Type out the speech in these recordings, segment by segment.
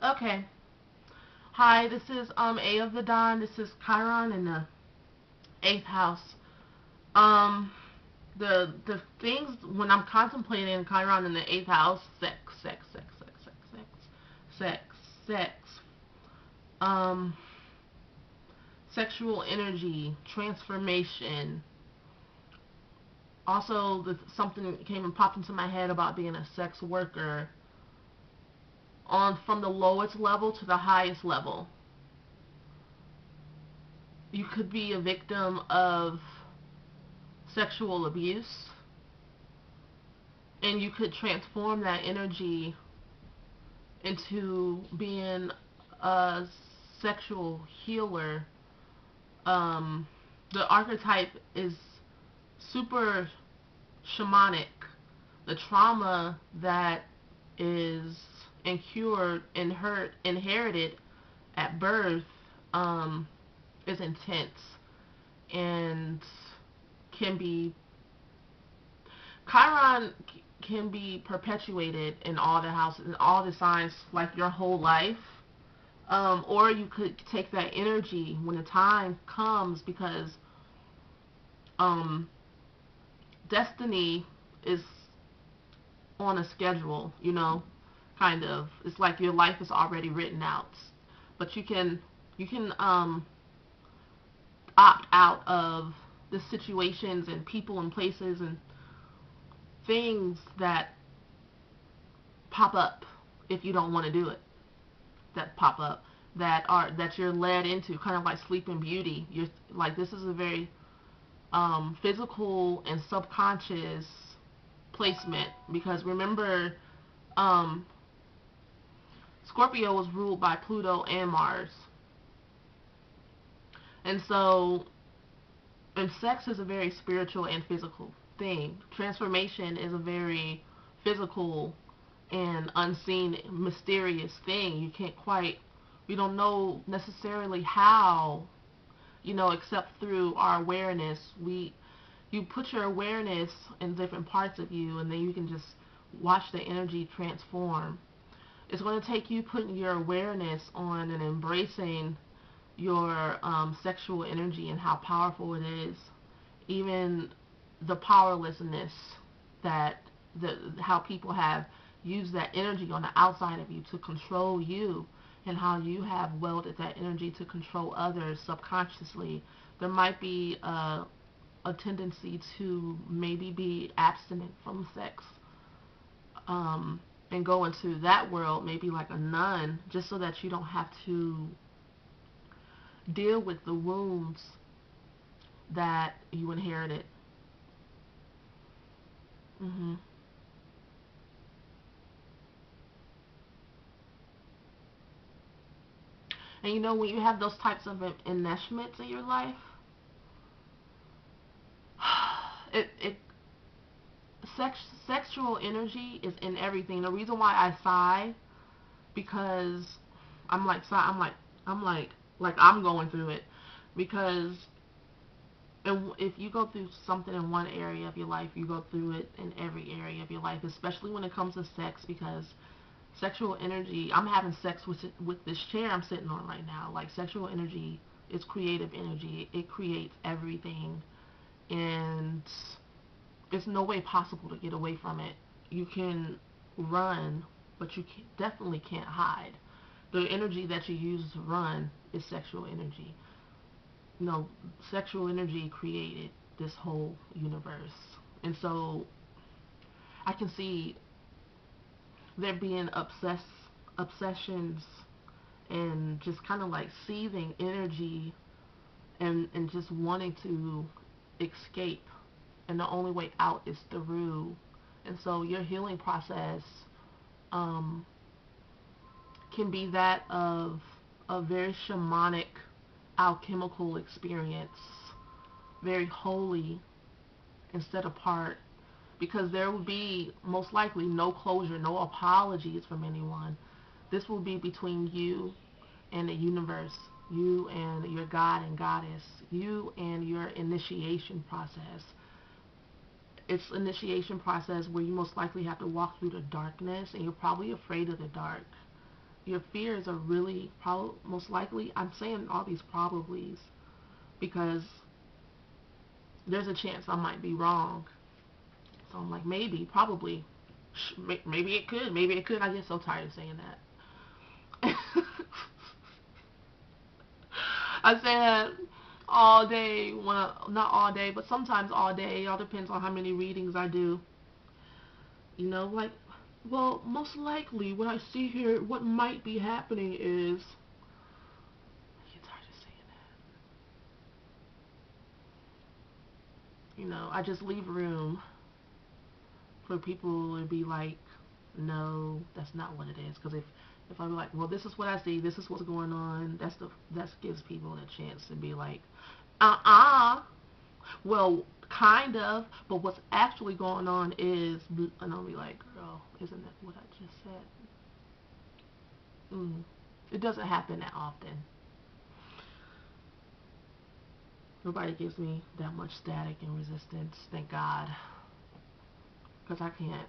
Okay. Hi, this is A of the Dawn. This is Chiron in the eighth house. Um the things when I'm contemplating Chiron in the eighth house, sex, sex, sex, sex, sex, sex, sex, sex. Um Sexual energy, transformation. Also something came and popped into my head about being a sex worker on from the lowest level to the highest level. You could be a victim of sexual abuse, and you could transform that energy into being a sexual healer. The archetype is super shamanic. The trauma that is incurred and hurt inherited at birth is intense and can be Chiron can be perpetuated in all the houses, in all the signs, like your whole life. Or you could take that energy when the time comes, because um, destiny is on a schedule, kind of. It's like your life is already written out, but you can opt out of the situations and people and places and things that pop up if you don't want to do it. That pop up that you're led into, kind of like Sleeping Beauty. You're like, this is a very physical and subconscious placement, because remember, um, Scorpio was ruled by Pluto and Mars, and so and sex is a very spiritual and physical thing. Transformation is a very physical and unseen, mysterious thing. We don't know necessarily how, except through our awareness. You put your awareness in different parts of you, and then you can just watch the energy transform. It's going to take you putting your awareness on and embracing your sexual energy and how powerful it is. Even the powerlessness that how people have used that energy on the outside of you to control you, and how you have welded that energy to control others subconsciously. There might be a tendency to maybe be abstinent from sex, and go into that world, maybe like a nun, just so that you don't have to deal with the wounds that you inherited. hmm And when you have those types of enmeshments in your life, it sexual energy is in everything. The reason why I sigh, because I'm like I'm like I'm going through it, because if you go through something in one area of your life, you go through it in every area of your life, especially when it comes to sex, because sexual energy, I'm having sex with this chair I'm sitting on right now. Like, sexual energy is creative energy. It creates everything, and it's no way possible to get away from it. You can run, but definitely can't hide. The energy that you use to run is sexual energy. Sexual energy created this whole universe. And so I can see there being obsessions and just kind of like seething energy, and just wanting to escape. And the only way out is through. And so your healing process um, can be that of a very shamanic, alchemical experience, very holy instead of part, because there will be most likely no closure, no apologies from anyone. This will be between you and the universe, you and your God and goddess, you and your initiation process. It's initiation process where you most likely have to walk through the darkness, and you're probably afraid of the dark. your fears are really most likely, I'm saying all these probablys because there's a chance I might be wrong. So I'm like, maybe, probably, maybe it could, maybe it could. I get so tired of saying that. I say that all day, not all day, but sometimes all day. It all depends on how many readings I do. You know, like, well, most likely what I see here, what might be happening is, I get tired of saying that. You know, I just leave room for people to be like, no, that's not what it is. Because if I'm like, well, this is what I see, this is what's going on, that gives people a chance to be like, well, kind of, but what's actually going on is, and I'll be like, girl, isn't that what I just said? It doesn't happen that often. Nobody gives me that much static and resistance, thank God, because I can't.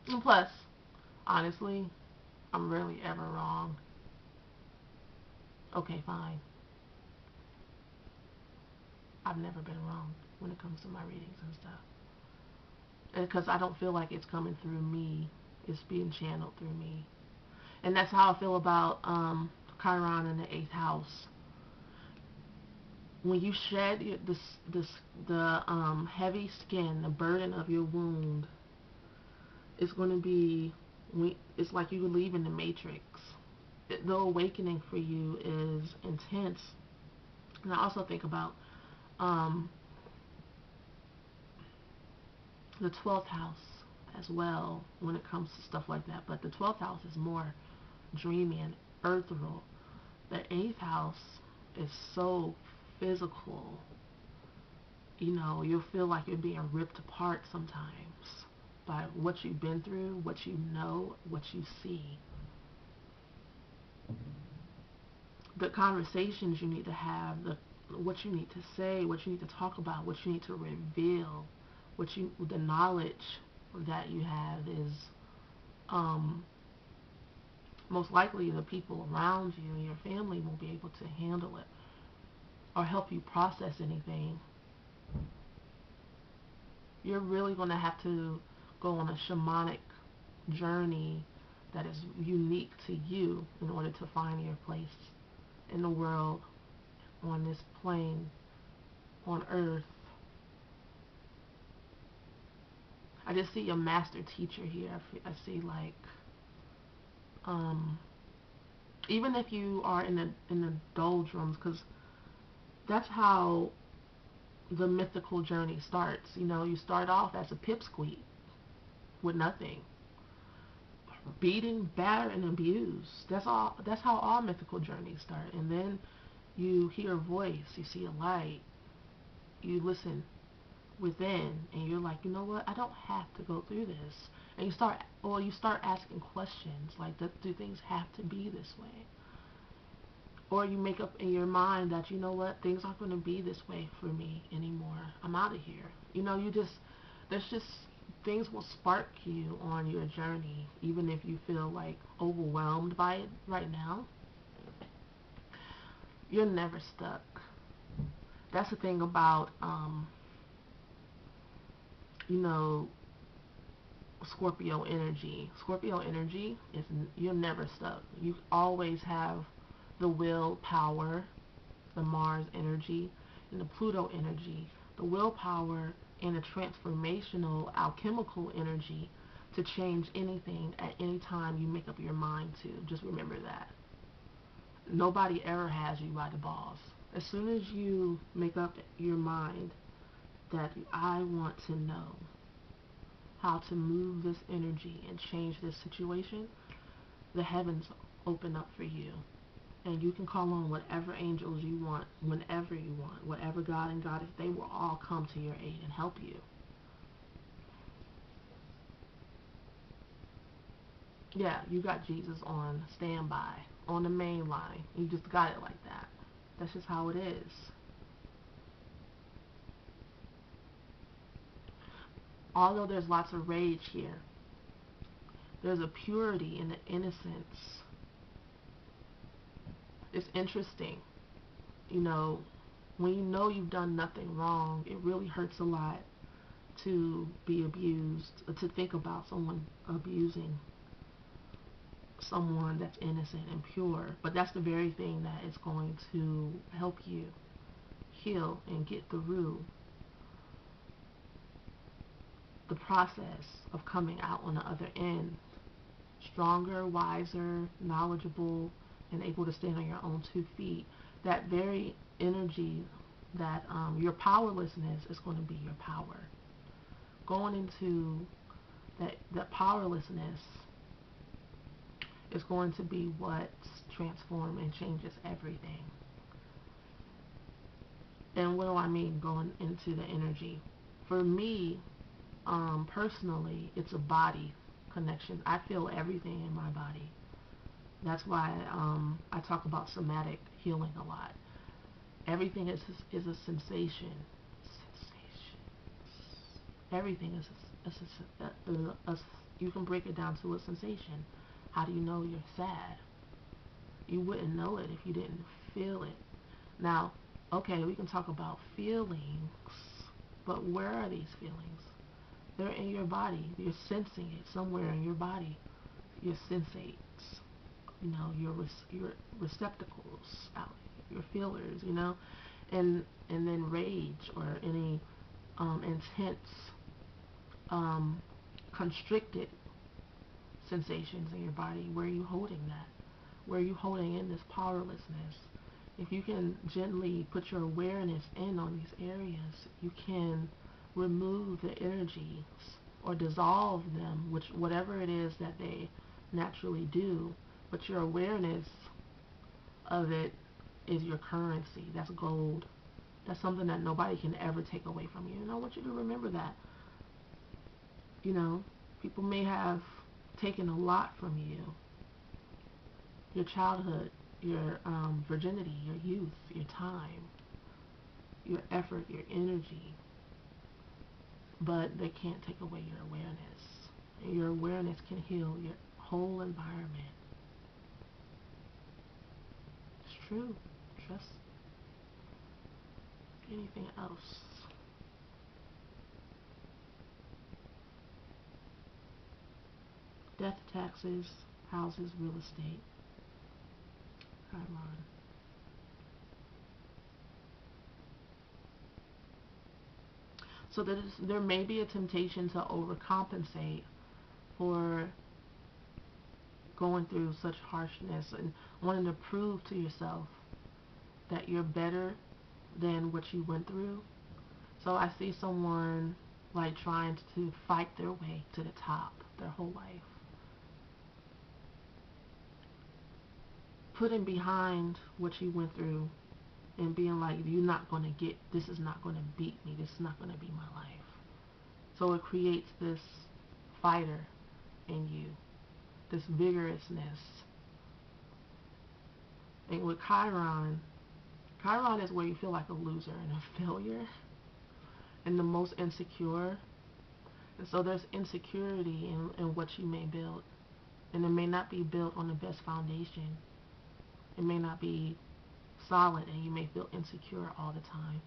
And plus, honestly, I'm rarely ever wrong. Okay, fine. I've never been wrong when it comes to my readings and stuff. Because I don't feel like it's coming through me. It's being channeled through me. And that's how I feel about Chiron in the 8th house. When you shed the heavy skin, the burden of your wound, it's going to be, it's like you leaving the matrix. The awakening for you is intense. And I also think about the 12th house as well when it comes to stuff like that. But the 12th house is more dreamy and earthral. The 8th house is so physical. You know, you'll feel like you're being ripped apart sometimes by what you've been through, what you know, what you see. The conversations you need to have, what you need to say, what you need to talk about, what you need to reveal, the knowledge that you have is most likely the people around you and your family won't be able to handle it or help you process anything. You're really going to have to go on a shamanic journey that is unique to you in order to find your place in the world, on this plane, on earth. I just see a master teacher here. I see like, even if you are in the doldrums, because that's how the mythical journey starts. You know, you start off as a pipsqueak with nothing, beaten, battered, and abused. That's all. That's how all mythical journeys start. And then you hear a voice, you see a light, you listen within, and you're like, you know what? I don't have to go through this. And you start asking questions like, do things have to be this way? Or you make up in your mind that, you know what, things aren't going to be this way for me anymore. I'm out of here. You know, there's just, things will spark you on your journey, even if you feel like overwhelmed by it right now. You're never stuck. That's the thing about, you know, Scorpio energy. Scorpio energy is, you're never stuck. You always have the willpower, the Mars energy, and the Pluto energy, the willpower and the transformational alchemical energy to change anything at any time you make up your mind to. Just remember that. Nobody ever has you by the balls. As soon as you make up your mind that I want to know how to move this energy and change this situation, the heavens open up for you. And you can call on whatever angels you want, whenever you want, whatever God and Goddess, they will all come to your aid and help you. Yeah, you got Jesus on standby, on the main line. You just got it like that. That's just how it is. although there's lots of rage here, there's a purity and an innocence. It's interesting, you know, when you know you've done nothing wrong, it really hurts a lot to be abused, to think about someone abusing someone that's innocent and pure. But that's the very thing that is going to help you heal and get through the process of coming out on the other end stronger, wiser, knowledgeable, and able to stand on your own 2 feet. That very energy, that your powerlessness is going to be your power. Going into that powerlessness is going to be what transforms and changes everything. And what do I mean going into the energy? For me, personally, it's a body connection. I feel everything in my body. That's why I talk about somatic healing a lot. Everything is a sensation. Everything is you can break it down to a sensation. How do you know you're sad? You wouldn't know it if you didn't feel it. Now, okay, we can talk about feelings, but where are these feelings? They're in your body. You're sensing it somewhere in your body. Your sensates, you know, your receptacles out, your feelers, you know, and then rage or any intense, constricted sensations in your body. Where are you holding that? Where are you holding in this powerlessness? If you can gently put your awareness in on these areas, you can remove the energies or dissolve them, whatever it is that they naturally do. But your awareness of it is your currency. That's gold. That's something that nobody can ever take away from you. And I want you to remember that. You know, people may have taken a lot from you. Your childhood, your virginity, your youth, your time, your effort, your energy. But they can't take away your awareness. And your awareness can heal your whole environment. It's true. Trust anything else. Death, taxes, houses, real estate. Chiron. So there may be a temptation to overcompensate for going through such harshness and wanting to prove to yourself that you're better than what you went through. So I see someone like trying to fight their way to the top their whole life. Putting behind what you went through and being like, you're not going to get, this is not going to beat me, this is not going to be my life. So it creates this fighter in you, this vigorousness. And with Chiron, Chiron is where you feel like a loser and a failure and the most insecure. And so there's insecurity in what you may build. And it may not be built on the best foundation. It may not be solid, and you may feel insecure all the time.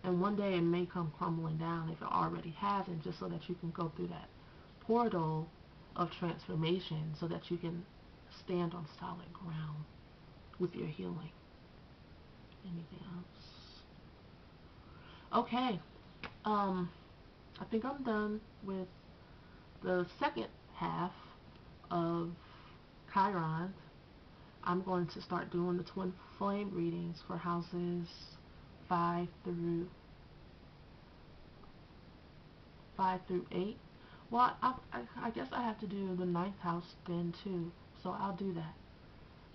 And one day it may come crumbling down if it already hasn't, just so that you can go through that portal of transformation so that you can stand on solid ground with your healing. Anything else? Okay. I think I'm done with the second half of Chiron. I'm going to start doing the twin flame readings for houses 5 through 8. Well, I guess I have to do the 9th house then too, so I'll do that.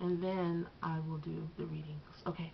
And then I will do the readings. Okay,